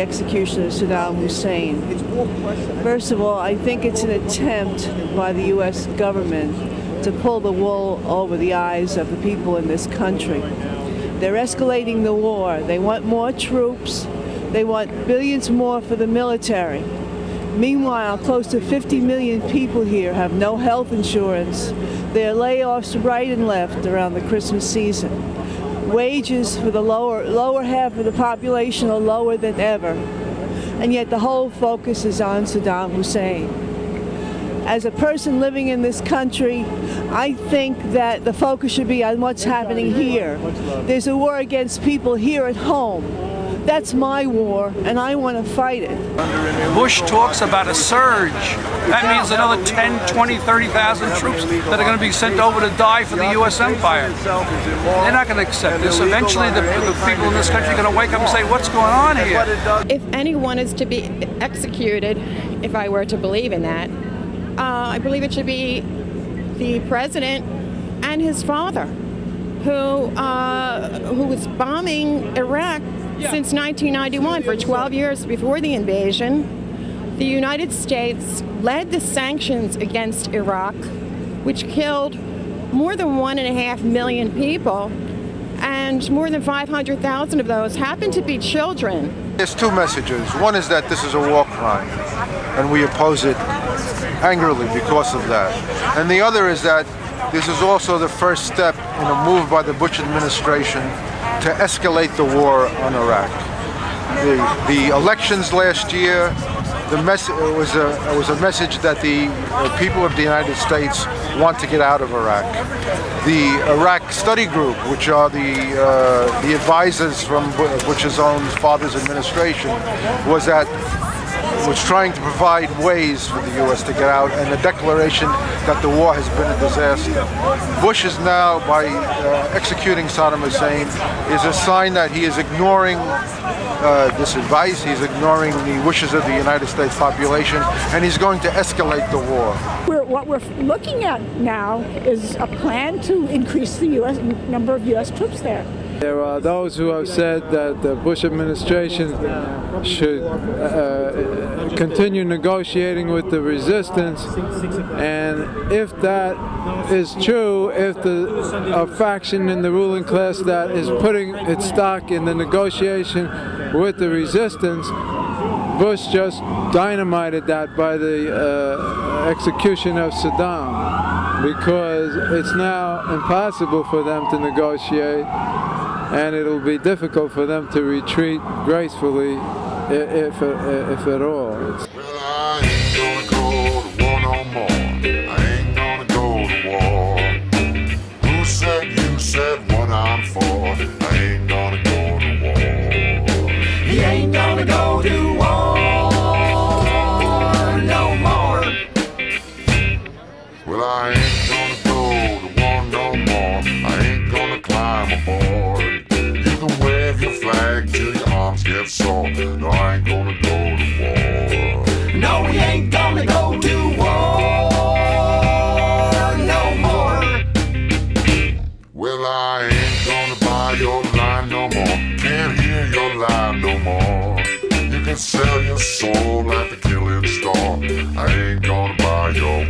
execution of Saddam Hussein. First of all, I think it's an attempt by the U.S. government to pull the wool over the eyes of the people in this country. They're escalating the war. They want more troops. They want billions more for the military. Meanwhile, close to 50 million people here have no health insurance. There are layoffs right and left around the Christmas season. Wages for the lower half of the population are lower than ever. And yet the whole focus is on Saddam Hussein. As a person living in this country, I think that the focus should be on what's happening here. There's a war against people here at home. That's my war, and I want to fight it. Bush talks about a surge. That means another 10, 20, 30,000 troops that are going to be sent over to die for the U.S. empire. They're not going to accept this. Eventually, the people in this country are going to wake up and say, what's going on here? If anyone is to be executed, if I were to believe in that, I believe it should be the president and his father, who was bombing Iraq since 1991, for 12 years before the invasion. The United States led the sanctions against Iraq, which killed more than 1.5 million people, and more than 500,000 of those happened to be children. There's two messages. One is that this is a war crime, and we oppose it angrily because of that. And the other is that this is also the first step in a move by the Bush administration to escalate the war on Iraq. The elections last year, was a message that the people of the United States want to get out of Iraq. The Iraq Study Group, which are the advisors from Bush's own father's administration, was trying to provide ways for the U.S. to get out, and a declaration that the war has been a disaster. Bush is now, by executing Saddam Hussein, is a sign that he is ignoring this advice, he's ignoring the wishes of the United States population, and he's going to escalate the war. What we're looking at now is a plan to increase the number of U.S. troops there. There are those who have said that the Bush administration should continue negotiating with the resistance, and if that is true, if a faction in the ruling class that is putting its stock in the negotiation with the resistance, Bush just dynamited that by the execution of Saddam, because it's now impossible for them to negotiate, and it'll be difficult for them to retreat gracefully, if at all. Well, I ain't gonna go to war no more. I ain't gonna go to war. Who said you said what I'm for? I ain't gonna go to war. He ain't gonna go to war no more. Well, I ain't gonna go to war no more. I ain't gonna climb aboard. Wave your flag till your arms get sore. No, I ain't gonna go to war. No, we ain't gonna go to war no more. Well, I ain't gonna buy your line no more. Can't hear your line no more. You can sell your soul at the killing store. I ain't gonna buy your